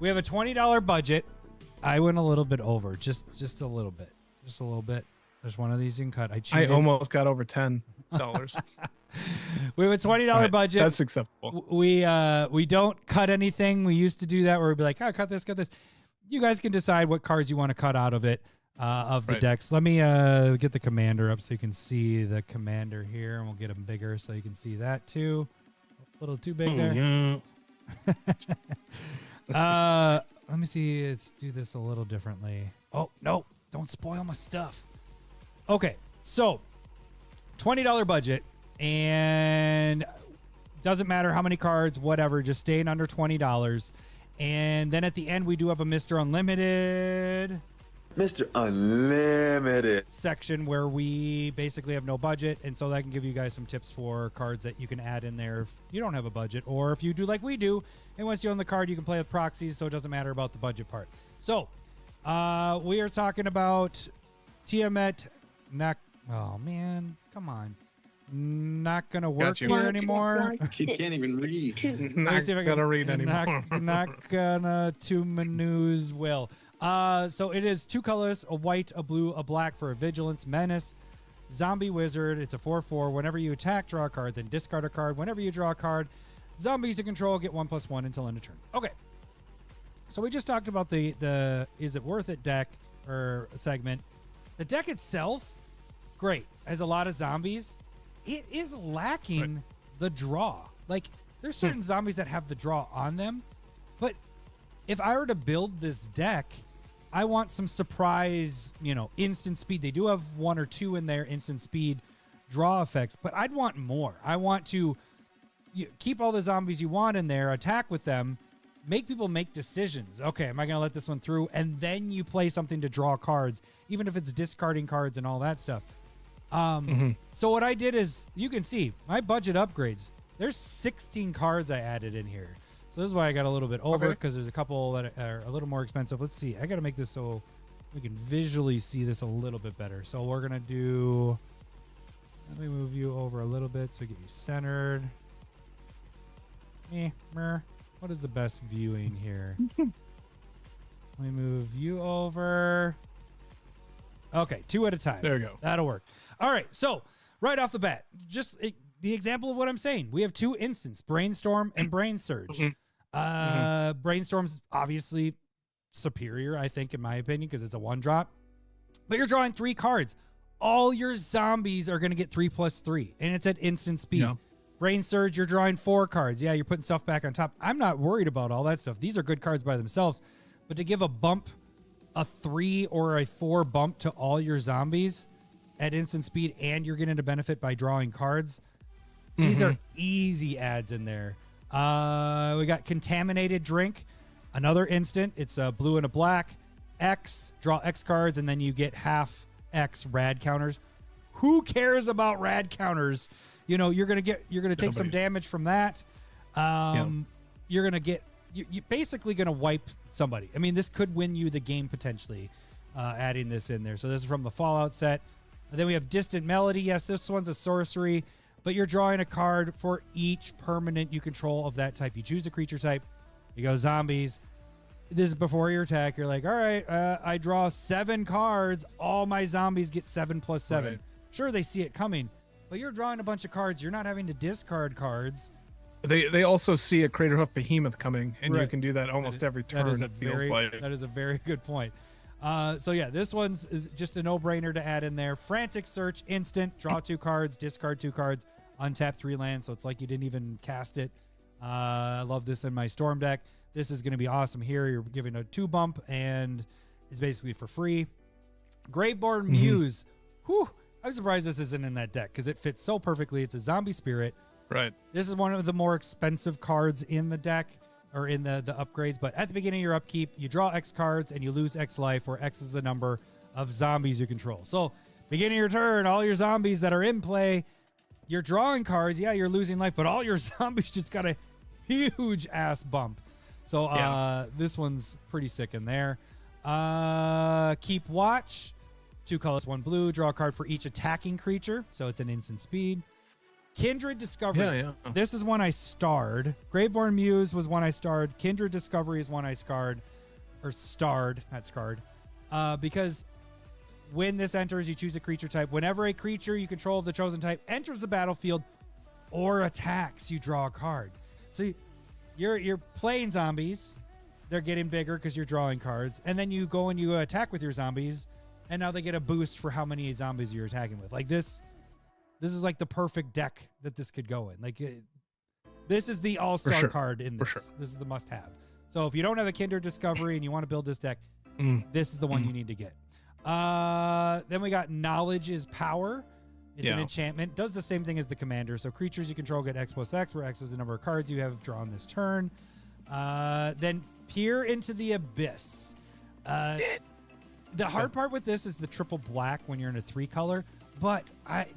We have a $20 budget. I went a little bit over, just a little bit, just a little bit. There's one of these you can cut. I almost got over $10. We have a $20 budget. That's acceptable. We don't cut anything. We used to do that where we'd be like, cut this, cut this. You guys can decide what cards you want to cut out of it, of the decks. Let me get the commander up so you can see the commander here, and we'll get him bigger so you can see that too. A little too big there. Let me see. Let's do this a little differently. Oh, no. Don't spoil my stuff. Okay. So, $20 budget. And doesn't matter how many cards, whatever. Just staying under $20. And then at the end, we do have a Mr. Unlimited. Mr. Unlimited Section where we basically have no budget. And so that can give you guys some tips for cards that you can add in there if you don't have a budget. Or if you do like we do. And once you own the card, you can play with proxies. So it doesn't matter about the budget part. So we are talking about Tiamat. Oh, man. Come on. Not going to work here anymore. He can't even read. Not going to read anymore. Not gonna to Manu's will. So it is 2 colors, a white, a blue, a black for a Vigilance, Menace, Zombie Wizard. It's a 4/4. Whenever you attack, draw a card, then discard a card. Whenever you draw a card, zombies you control get 1/1 until end of turn. Okay. So we just talked about the is it worth it deck or segment. The deck itself, great. Has a lot of zombies. It is lacking the draw. Like, there's certain zombies that have the draw on them, but if I were to build this deck, I want some surprise, instant speed. They do have 1 or 2 in there, instant speed draw effects, but I'd want more. I want to keep all the zombies you want in there, attack with them, make people make decisions. Okay, am I going to let this one through? And then you play something to draw cards, even if it's discarding cards and all that stuff. So what I did is, you can see my budget upgrades. There's 16 cards I added in here. So this is why I got a little bit over, because there's a couple that are a little more expensive. Let's see. I got to make this so we can visually see this a little bit better. So we're going to do, let me move you over a little bit so we get you centered. What is the best viewing here? Let me move you over. Okay, 2 at a time. There we go. That'll work. All right, so right off the bat, just the example of what I'm saying. We have 2 instants, Brainstorm and Brain Surge. Brainstorm's obviously superior, I think, in my opinion, because it's a 1-drop. But you're drawing 3 cards. All your zombies are going to get 3/3, and it's at instant speed. Yeah. Brain Surge, you're drawing 4 cards. Yeah, you're putting stuff back on top. I'm not worried about all that stuff. These are good cards by themselves. But to give a 3 or a 4 bump to all your zombies at instant speed, and you're getting a benefit by drawing cards, these are easy adds in there. We got Contaminated Drink, another instant. It's a blue and a black. X, draw X cards, and then you get half X rad counters. Who cares about rad counters? You're gonna take some damage from that. You're basically gonna wipe somebody. I mean, this could win you the game potentially, adding this in there. So this is from the Fallout set. And then we have Distant Melody. Yes, this one's a sorcery, but you're drawing a card for each permanent you control of that type. You choose a creature type. You go zombies. This is before your attack. You're like, all right, I draw 7 cards. All my zombies get 7/7. Right. Sure, they see it coming, but you're drawing a bunch of cards. You're not having to discard cards. They also see a Craterhoof Behemoth coming, and you can do that almost every turn. That is a very good point. So yeah, this one's just a no-brainer to add in there. Frantic Search, instant, draw 2 cards, discard 2 cards, untap 3 lands, so it's like you didn't even cast it. I love this in my Storm deck. This is going to be awesome here. You're giving a 2 bump, and it's basically for free. Graveborn Muse. Whew, I'm surprised this isn't in that deck, because it fits so perfectly. It's a zombie spirit. Right. This is one of the more expensive cards in the deck, or in the upgrades, but at the beginning of your upkeep, you draw X cards and you lose X life, where X is the number of zombies you control. So, beginning of your turn, all your zombies that are in play, you're drawing cards. Yeah, you're losing life, but all your zombies just got a huge ass bump. So, this one's pretty sick in there. Keep Watch, 2 colors, 1 blue. Draw a card for each attacking creature, so it's an instant speed. Kindred Discovery. Yeah. This is one I starred. Graveborn Muse was one I starred. Kindred Discovery is one I starred, not scarred. Because when this enters, you choose a creature type. Whenever a creature you control of the chosen type enters the battlefield or attacks, you draw a card. So you're playing zombies. They're getting bigger because you're drawing cards. And then you go and you attack with your zombies, and now they get a boost for how many zombies you're attacking with. Like this is like the perfect deck that this could go in. Like this is the all-star card in this. This is the must-have. So if you don't have a Kindred Discovery and you want to build this deck, this is the one you need to get. Then we got Knowledge is Power. It's an enchantment. Does the same thing as the commander. So creatures you control get X+X, where X is the number of cards you have drawn this turn. Then Peer into the Abyss. The hard part with this is the triple black when you're in a 3-color. But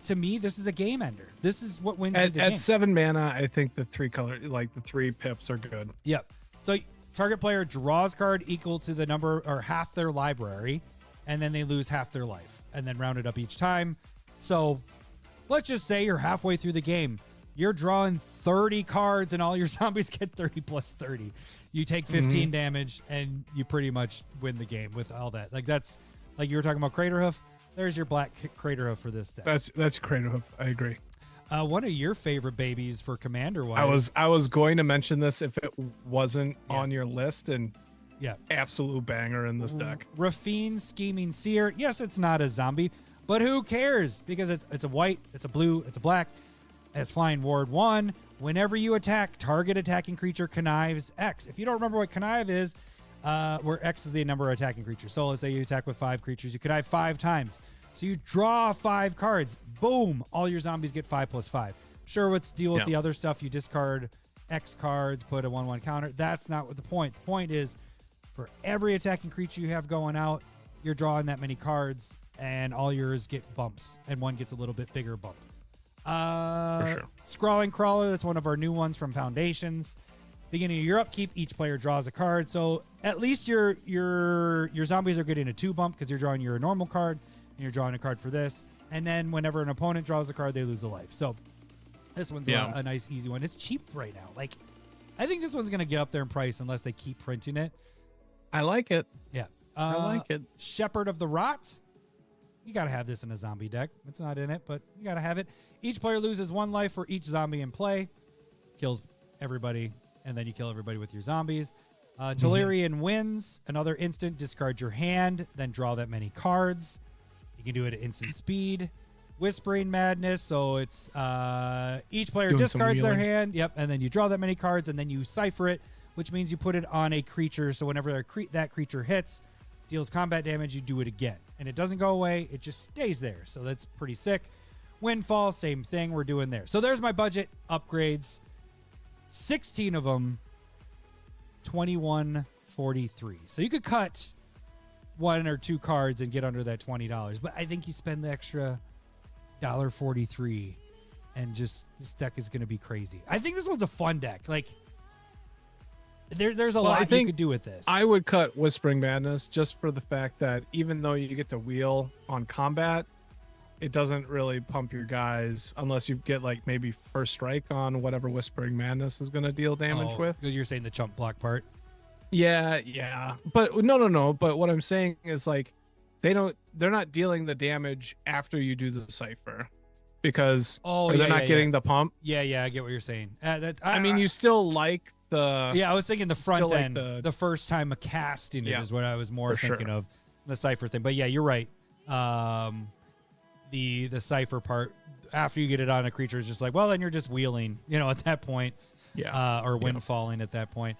to me, this is a game ender. This is what wins the game. At 7 mana, I think the 3-color, like the 3 pips, are good. Yep. So target player draws card equal to the number or half their library, and then they lose half their life, and then round it up each time. So let's just say you're halfway through the game. You're drawing 30 cards, and all your zombies get 30 plus 30. You take 15 damage, and you pretty much win the game with all that. Like that's like you were talking about Craterhoof. There's your black Craterhoof for this deck. That's Craterhoof. I agree. One of your favorite babies for Commander-wise. I was going to mention this if it wasn't on your list, and absolute banger in this deck. Rafine Scheming Seer. Yes, it's not a zombie, but who cares? Because it's a white, it's a blue, it's a black. As flying ward 1, whenever you attack, target attacking creature connives X. If you don't remember what connive is, where X is the number of attacking creatures. So let's say you attack with 5 creatures, you connive 5 times. So you draw 5 cards. Boom! All your zombies get 5 plus 5. Sure, let's deal with the other stuff. You discard X cards, put a 1/1 counter. That's not what the point. The point is, for every attacking creature you have going out, you're drawing that many cards, and all yours get bumps, and one gets a little bit bigger bump. Scrawling Crawler, that's one of our new ones from Foundations. Beginning of your upkeep, each player draws a card. So at least your zombies are getting a 2 bump because you're drawing your normal card and you're drawing a card for this. And then whenever an opponent draws a card, they lose a life. So this one's a nice, easy one. It's cheap right now. Like, I think this one's going to get up there in price unless they keep printing it. I like it. Yeah. I like it. Shepherd of the Rot. You got to have this in a zombie deck. It's not in it, but you got to have it. Each player loses 1 life for each zombie in play. Kills everybody, and then you kill everybody with your zombies. Tolarian wins. Another instant, discard your hand, then draw that many cards. You can do it at instant speed. Whispering Madness, so it's each player discards their hand. Yep, and then you draw that many cards, and then you cipher it, which means you put it on a creature. So whenever that creature hits, deals combat damage, you do it again. And it doesn't go away. It just stays there. So that's pretty sick. Windfall, same thing we're doing there. So there's my budget upgrades. 16 of them, $21.43. So you could cut 1 or 2 cards and get under that $20. But I think you spend the extra $1.43 and just this deck is going to be crazy. I think this one's a fun deck. Like, there's a lot you could do with this. I would cut Whispering Madness just for the fact that even though you get to wheel on combat, it doesn't really pump your guys unless you get like maybe first strike on whatever Whispering Madness is going to deal damage with. Because you're saying the chump block part. Yeah. But no. But what I'm saying is like they're not dealing the damage after you do the cipher because they're not getting the pump. Yeah, I get what you're saying. I mean, you still like the I was thinking the front end, the first time casting it is what I was more thinking of, the cipher thing. But yeah, you're right. The cipher part after you get it on a creature is just like, well, then you're just wheeling, at that point. Or windfalling at that point.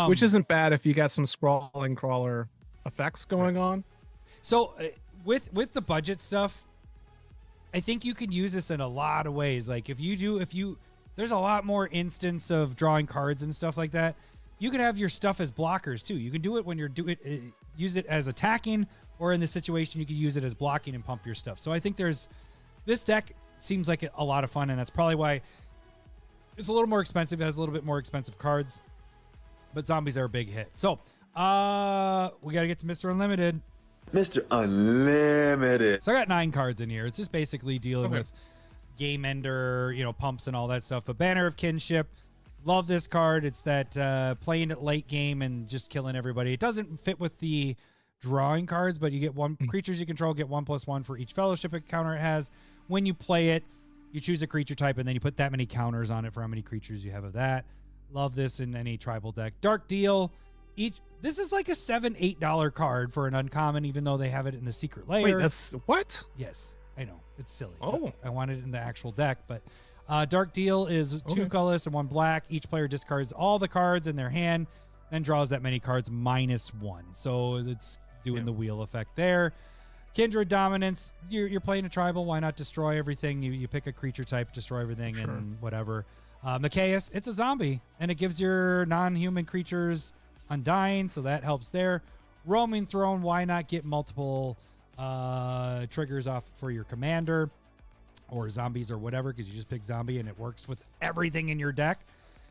Which isn't bad if you got some Scrawling Crawler effects going on. So with the budget stuff, I think you can use this in a lot of ways. Like there's a lot more instance of drawing cards and stuff like that. You can have your stuff as blockers too. You can do it when you're use it as attacking, or in this situation, you could use it as blocking and pump your stuff. So I think this deck seems like a lot of fun, and that's probably why it's a little more expensive. It has a little bit more expensive cards, but zombies are a big hit. So we got to get to Mr. Unlimited. Mr. Unlimited. So I got 9 cards in here. It's just basically dealing with game ender, pumps and all that stuff. But Banner of Kinship, love this card. It's that playing it late game and just killing everybody. It doesn't fit with the drawing cards, but you get one creatures you control get 1/1 for each fellowship encounter it has. When you play it, you choose a creature type, and then you put that many counters on it for how many creatures you have of that. Love this in any tribal deck. Dark Deal. This is like a $7-8 card for an uncommon, even though they have it in the secret layer. Wait, that's what? Yes, I know. It's silly. Oh. I want it in the actual deck, but Dark Deal is 2 colorless and 1 black. Each player discards all the cards in their hand, then draws that many cards -1. So it's doing the wheel effect there. Kindred Dominance, you're playing a tribal. Why not destroy everything? You pick a creature type, destroy everything, and whatever. Machias, it's a zombie, and it gives your non-human creatures Undying, so that helps there. Roaming Throne, why not get multiple triggers off for your commander or zombies or whatever, because you just pick zombie and it works with everything in your deck.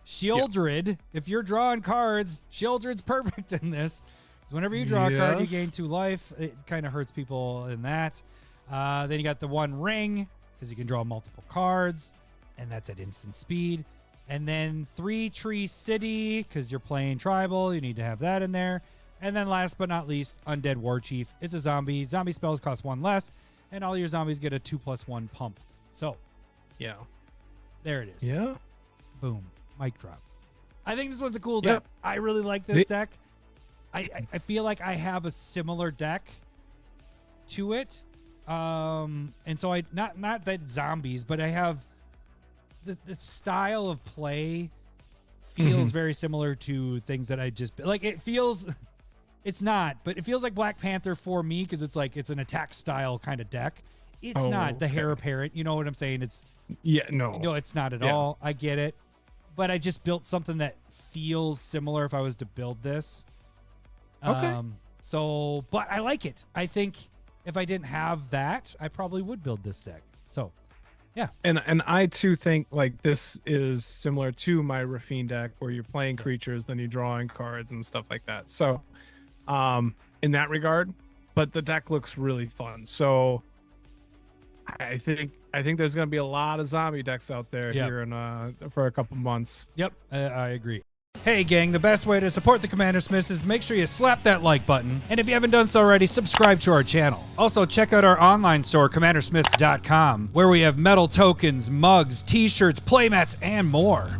Shieldred, if you're drawing cards, Shieldred's perfect in this. So whenever you draw a card, you gain 2 life. It kind of hurts people in that. Then you got the 1 ring, because you can draw multiple cards, and that's at instant speed. And then 3 Tree City, because you're playing tribal. You need to have that in there. And then last but not least, Undead Warchief. It's a zombie. Zombie spells cost 1 less, and all your zombies get a 2+1 pump. So, there it is. Yeah. Boom. Mic drop. I think this one's a cool deck. I really like this deck. I feel like I have a similar deck to it. And so I not that zombies, but I have the style of play feels very similar to things that I just like. It feels it's not, but it feels like Black Panther for me, because it's like it's an attack style kind of deck. It's not the Heir Apparent. You know what I'm saying? It's no, it's not at all. I get it, but I just built something that feels similar if I was to build this. So, but I like it. I think if I didn't have that, I probably would build this deck. So, yeah. And I too think like this is similar to my Rafine deck, where you're playing creatures, then you're drawing cards and stuff like that. So, in that regard, but the deck looks really fun. So, I think there's going to be a lot of zombie decks out there here in for a couple months. Yep, I agree. Hey gang, the best way to support the CommanderSmiths is to make sure you slap that like button, and if you haven't done so already, subscribe to our channel. Also, check out our online store, CommanderSmiths.com, where we have metal tokens, mugs, t-shirts, playmats, and more.